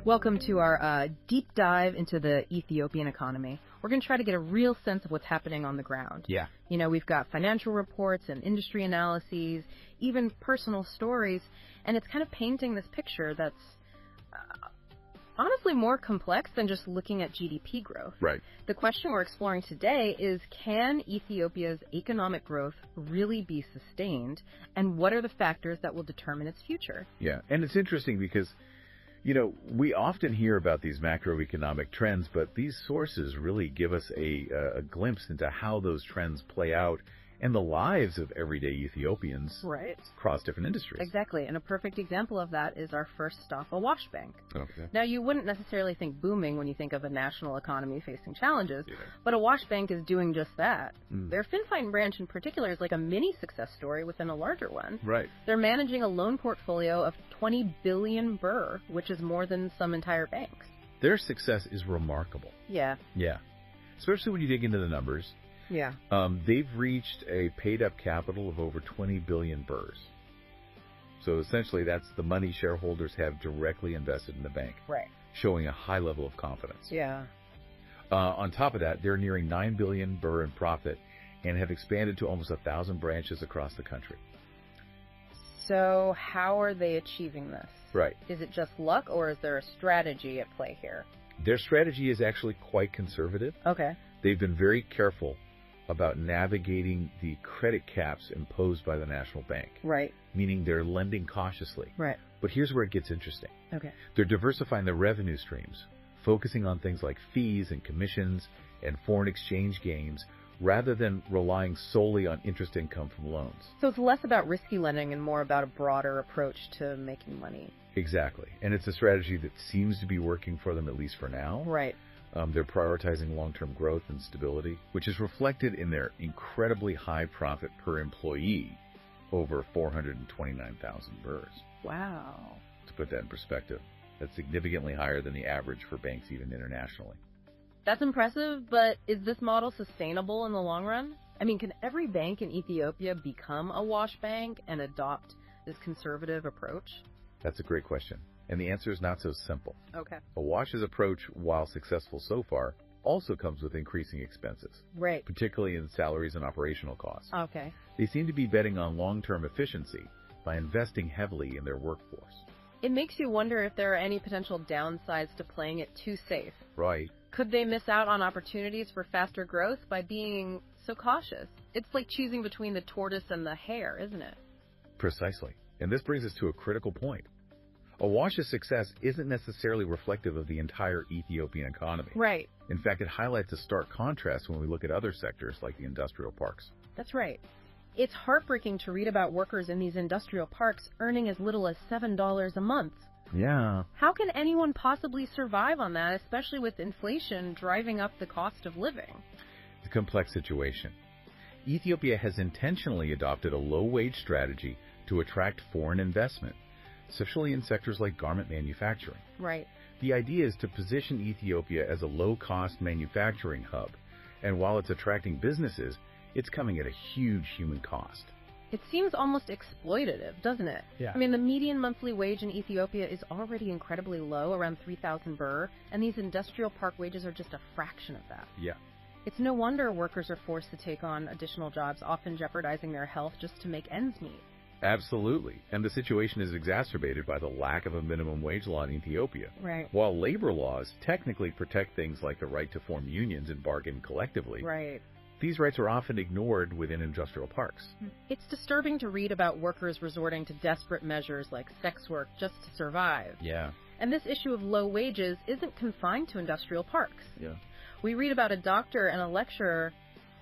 Welcome to our deep dive into the Ethiopian economy. We're going to try to get a real sense of what's happening on the ground. Yeah. You know, we've got financial reports and industry analyses, even personal stories, and it's kind of painting this picture that's honestly more complex than just looking at GDP growth. Right. The question we're exploring today is, can Ethiopia's economic growth really be sustained, and what are the factors that will determine its future? Yeah, and it's interesting because, you know, we often hear about these macroeconomic trends, but these sources really give us a glimpse into how those trends play out and the lives of everyday Ethiopians across different industries. Exactly, and a perfect example of that is our first stop, Awash Bank. Okay. Now, you wouldn't necessarily think booming when you think of a national economy facing challenges, but Awash Bank is doing just that. Their FinFine branch in particular is like a mini success story within a larger one. Right. They're managing a loan portfolio of 20 billion birr, which is more than some entire banks. Their success is remarkable. Yeah. Yeah. Especially when you dig into the numbers. Yeah. They've reached a paid-up capital of over 20 billion birrs. So essentially, that's the money shareholders have directly invested in the bank. Right. Showing a high level of confidence. Yeah. On top of that, they're nearing 9 billion birr in profit and have expanded to almost 1,000 branches across the country. So how are they achieving this? Right. Is it just luck, or is there a strategy at play here? Their strategy is actually quite conservative. Okay. They've been very careful about navigating the credit caps imposed by the National Bank. Right. Meaning they're lending cautiously. Right. But here's where it gets interesting. Okay. They're diversifying their revenue streams, focusing on things like fees and commissions and foreign exchange gains, rather than relying solely on interest income from loans. So it's less about risky lending and more about a broader approach to making money. Exactly. And it's a strategy that seems to be working for them, at least for now. Right. They're prioritizing long-term growth and stability, which is reflected in their incredibly high profit per employee, over 429,000 birrs. Wow. To put that in perspective, that's significantly higher than the average for banks even internationally. That's impressive, but is this model sustainable in the long run? I mean, can every bank in Ethiopia become a Awash Bank and adopt this conservative approach? That's a great question. And the answer is not so simple. Okay. Awash's approach, while successful so far, also comes with increasing expenses. Right. Particularly in salaries and operational costs. Okay. They seem to be betting on long-term efficiency by investing heavily in their workforce. It makes you wonder if there are any potential downsides to playing it too safe. Right. Could they miss out on opportunities for faster growth by being so cautious? It's like choosing between the tortoise and the hare, isn't it? Precisely. And this brings us to a critical point. Awash's success isn't necessarily reflective of the entire Ethiopian economy. Right. In fact, it highlights a stark contrast when we look at other sectors like the industrial parks. That's right. It's heartbreaking to read about workers in these industrial parks earning as little as $7 a month. Yeah. How can anyone possibly survive on that, especially with inflation driving up the cost of living? It's a complex situation. Ethiopia has intentionally adopted a low-wage strategy to attract foreign investment, especially in sectors like garment manufacturing. Right. The idea is to position Ethiopia as a low-cost manufacturing hub, and while it's attracting businesses, it's coming at a huge human cost. It seems almost exploitative, doesn't it? Yeah. I mean, the median monthly wage in Ethiopia is already incredibly low, around 3,000 birr, and these industrial park wages are just a fraction of that. Yeah. It's no wonder workers are forced to take on additional jobs, often jeopardizing their health just to make ends meet. Absolutely. And the situation is exacerbated by the lack of a minimum wage law in Ethiopia. Right. While labor laws technically protect things like the right to form unions and bargain collectively, Right. these rights are often ignored within industrial parks. It's disturbing to read about workers resorting to desperate measures like sex work just to survive. Yeah. And this issue of low wages isn't confined to industrial parks. Yeah. We read about a doctor and a lecturer,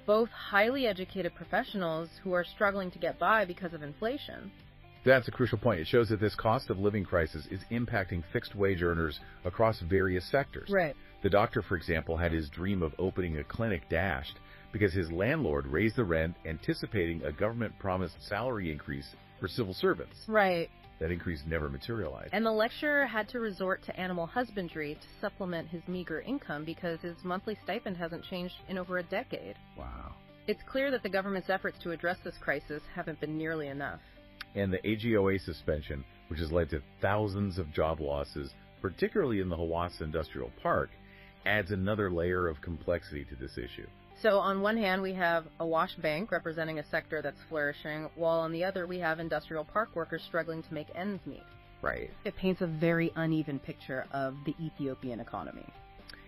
both highly educated professionals who are struggling to get by because of inflation. That's a crucial point. It shows that this cost of living crisis is impacting fixed wage earners across various sectors. Right. The doctor, for example, had his dream of opening a clinic dashed because his landlord raised the rent anticipating a government-promised salary increase for civil servants. Right. That increase never materialized. And the lecturer had to resort to animal husbandry to supplement his meager income because his monthly stipend hasn't changed in over a decade. Wow. It's clear that the government's efforts to address this crisis haven't been nearly enough. And the AGOA suspension, which has led to thousands of job losses particularly in the Hawassa Industrial Park, adds another layer of complexity to this issue. So on one hand, we have Awash Bank representing a sector that's flourishing, while on the other we have industrial park workers struggling to make ends meet. Right. It paints a very uneven picture of the Ethiopian economy.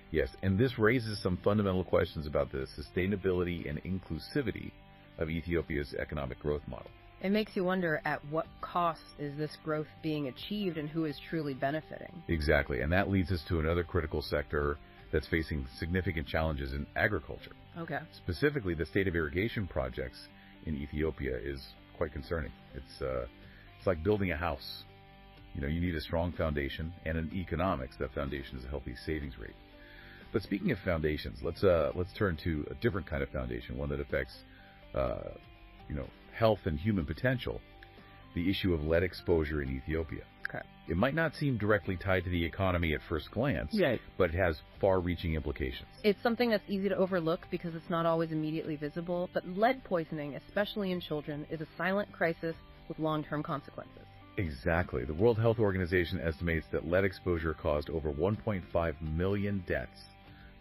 Yes, and this raises some fundamental questions about the sustainability and inclusivity of Ethiopia's economic growth model. It makes you wonder, at what cost is this growth being achieved and who is truly benefiting? Exactly, and that leads us to another critical sector that's facing significant challenges in agriculture. Okay. Specifically, the state of irrigation projects in Ethiopia is quite concerning. It's like building a house. You know, you need a strong foundation, and in economics, that foundation is a healthy savings rate. But speaking of foundations, let's turn to a different kind of foundation, one that affects, health and human potential. The issue of lead exposure in Ethiopia. Okay. It might not seem directly tied to the economy at first glance, but it has far-reaching implications. It's something that's easy to overlook because it's not always immediately visible, but lead poisoning, especially in children, is a silent crisis with long-term consequences. Exactly. The World Health Organization estimates that lead exposure caused over 1.5 million deaths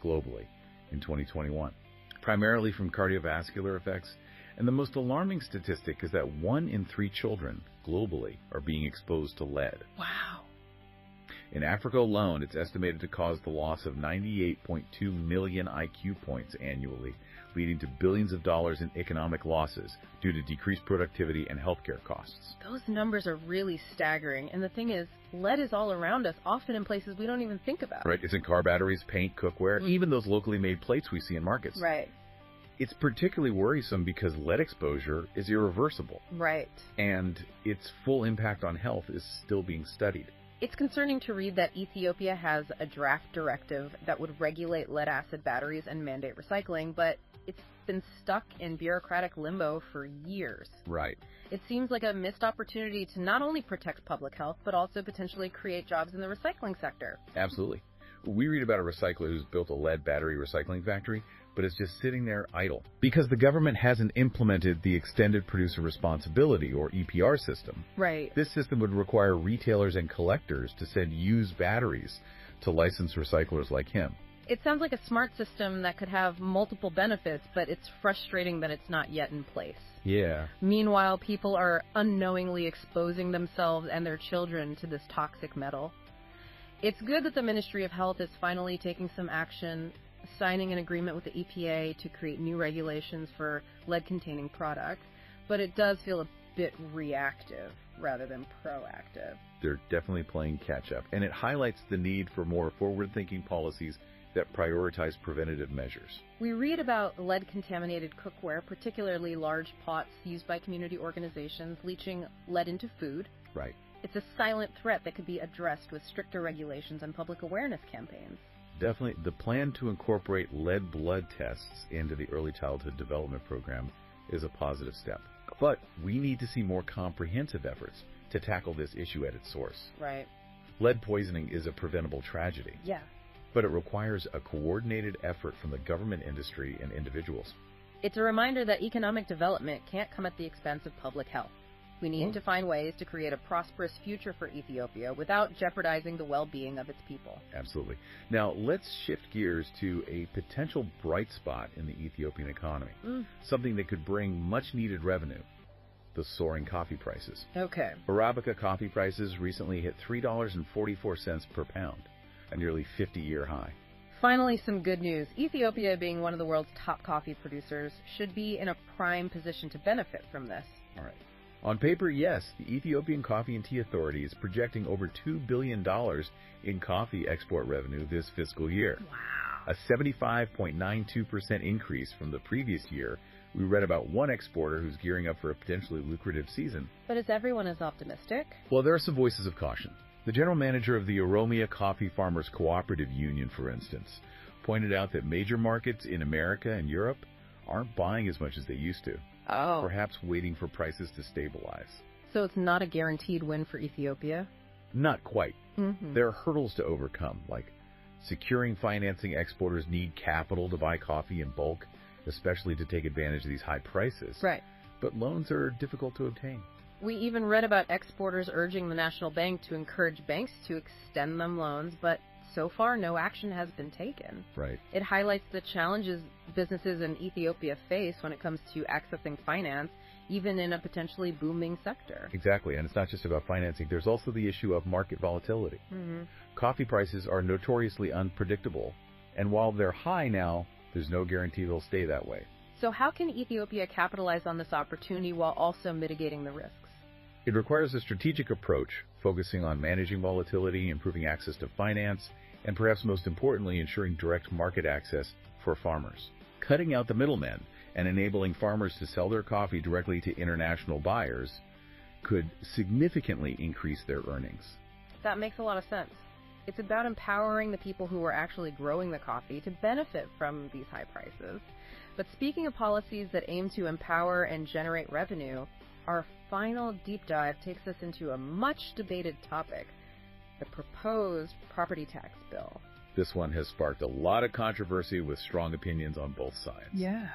globally in 2021, primarily from cardiovascular effects. And the most alarming statistic is that 1 in 3 children globally are being exposed to lead. Wow. In Africa alone, it's estimated to cause the loss of 98.2 million IQ points annually, leading to billions of dollars in economic losses due to decreased productivity and healthcare costs. Those numbers are really staggering. And the thing is, lead is all around us, often in places we don't even think about. Right. It's in car batteries, paint, cookware, even those locally made plates we see in markets. Right. It's particularly worrisome because lead exposure is irreversible. Right. And its full impact on health is still being studied. It's concerning to read that Ethiopia has a draft directive that would regulate lead-acid batteries and mandate recycling, but it's been stuck in bureaucratic limbo for years. Right. It seems like a missed opportunity to not only protect public health, but also potentially create jobs in the recycling sector. Absolutely. We read about a recycler who's built a lead battery recycling factory, but it's just sitting there idle because the government hasn't implemented the Extended Producer Responsibility, or EPR system. Right. This system would require retailers and collectors to send used batteries to licensed recyclers like him. It sounds like a smart system that could have multiple benefits, but it's frustrating that it's not yet in place. Yeah. Meanwhile, people are unknowingly exposing themselves and their children to this toxic metal. It's good that the Ministry of Health is finally taking some action, signing an agreement with the EPA to create new regulations for lead-containing products, but it does feel a bit reactive rather than proactive. They're definitely playing catch-up, and it highlights the need for more forward-thinking policies that prioritize preventative measures. We read about lead-contaminated cookware, particularly large pots used by community organizations, leaching lead into food. Right. It's a silent threat that could be addressed with stricter regulations and public awareness campaigns. Definitely. The plan to incorporate lead blood tests into the Early Childhood Development Program is a positive step. But we need to see more comprehensive efforts to tackle this issue at its source. Right. Lead poisoning is a preventable tragedy. Yeah. But it requires a coordinated effort from the government, industry, and individuals. It's a reminder that economic development can't come at the expense of public health. We need to find ways to create a prosperous future for Ethiopia without jeopardizing the well-being of its people. Absolutely. Now, let's shift gears to a potential bright spot in the Ethiopian economy. Something that could bring much-needed revenue. The soaring coffee prices. Okay. Arabica coffee prices recently hit $3.44 per pound, a nearly 50-year high. Finally, some good news. Ethiopia, being one of the world's top coffee producers, should be in a prime position to benefit from this. All right. On paper, yes, the Ethiopian Coffee and Tea Authority is projecting over $2 billion in coffee export revenue this fiscal year. Wow. A 75.92% increase from the previous year. We read about one exporter who's gearing up for a potentially lucrative season. But is everyone as optimistic? Well, there are some voices of caution. The general manager of the Oromia Coffee Farmers Cooperative Union, for instance, pointed out that major markets in America and Europe aren't buying as much as they used to. Oh. Perhaps waiting for prices to stabilize. So it's not a guaranteed win for Ethiopia? Not quite. There are hurdles to overcome, like securing financing. Exporters need capital to buy coffee in bulk, especially to take advantage of these high prices. Right. But loans are difficult to obtain. We even read about exporters urging the National Bank to encourage banks to extend them loans, but so far no action has been taken. Right. It highlights the challenges businesses in Ethiopia face when it comes to accessing finance, even in a potentially booming sector. Exactly, and it's not just about financing. There's also the issue of market volatility. Coffee prices are notoriously unpredictable, and while they're high now, there's no guarantee they'll stay that way. So how can Ethiopia capitalize on this opportunity while also mitigating the risks? It requires a strategic approach, focusing on managing volatility, improving access to finance, and perhaps most importantly, ensuring direct market access for farmers. Cutting out the middlemen and enabling farmers to sell their coffee directly to international buyers could significantly increase their earnings. That makes a lot of sense. It's about empowering the people who are actually growing the coffee to benefit from these high prices. But speaking of policies that aim to empower and generate revenue, our final deep dive takes us into a much debated topic, the proposed property tax bill. This one has sparked a lot of controversy with strong opinions on both sides. Yeah.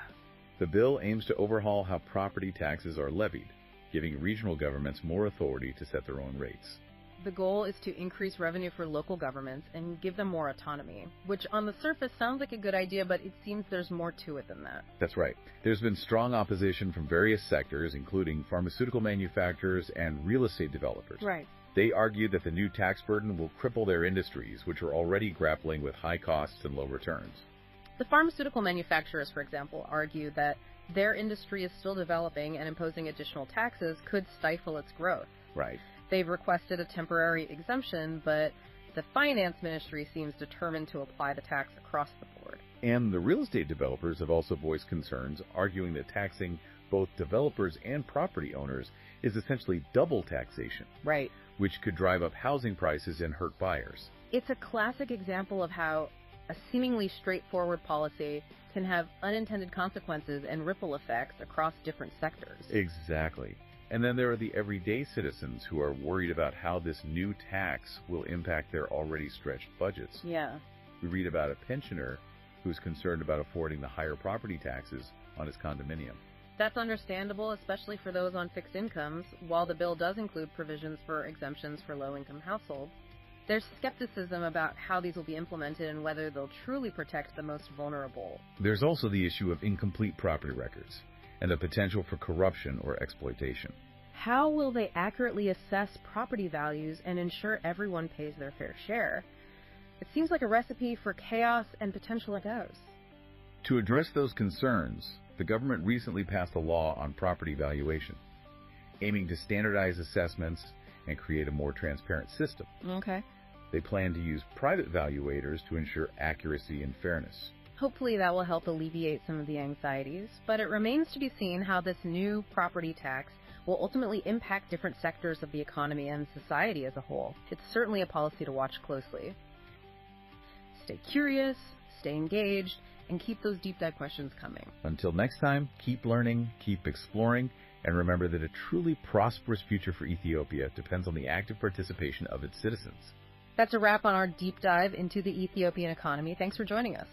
The bill aims to overhaul how property taxes are levied, giving regional governments more authority to set their own rates. The goal is to increase revenue for local governments and give them more autonomy, which on the surface sounds like a good idea, but it seems there's more to it than that. That's right. There's been strong opposition from various sectors, including pharmaceutical manufacturers and real estate developers. Right. They argue that the new tax burden will cripple their industries, which are already grappling with high costs and low returns. The pharmaceutical manufacturers, for example, argue that their industry is still developing and imposing additional taxes could stifle its growth. Right. They've requested a temporary exemption, but the finance ministry seems determined to apply the tax across the board. And the real estate developers have also voiced concerns, arguing that taxing both developers and property owners is essentially double taxation. Right. Which could drive up housing prices and hurt buyers. It's a classic example of how a seemingly straightforward policy can have unintended consequences and ripple effects across different sectors. Exactly. And then there are the everyday citizens who are worried about how this new tax will impact their already stretched budgets. Yeah. We read about a pensioner who's concerned about affording the higher property taxes on his condominium. That's understandable, especially for those on fixed incomes. While the bill does include provisions for exemptions for low-income households, there's skepticism about how these will be implemented and whether they'll truly protect the most vulnerable. There's also the issue of incomplete property records and the potential for corruption or exploitation. How will they accurately assess property values and ensure everyone pays their fair share? It seems like a recipe for chaos and potential chaos. To address those concerns, the government recently passed a law on property valuation, aiming to standardize assessments and create a more transparent system. Okay. They plan to use private valuators to ensure accuracy and fairness. Hopefully that will help alleviate some of the anxieties, but it remains to be seen how this new property tax will ultimately impact different sectors of the economy and society as a whole. It's certainly a policy to watch closely. Stay curious, stay engaged, and keep those deep dive questions coming. Until next time, keep learning, keep exploring, and remember that a truly prosperous future for Ethiopia depends on the active participation of its citizens. That's a wrap on our deep dive into the Ethiopian economy. Thanks for joining us.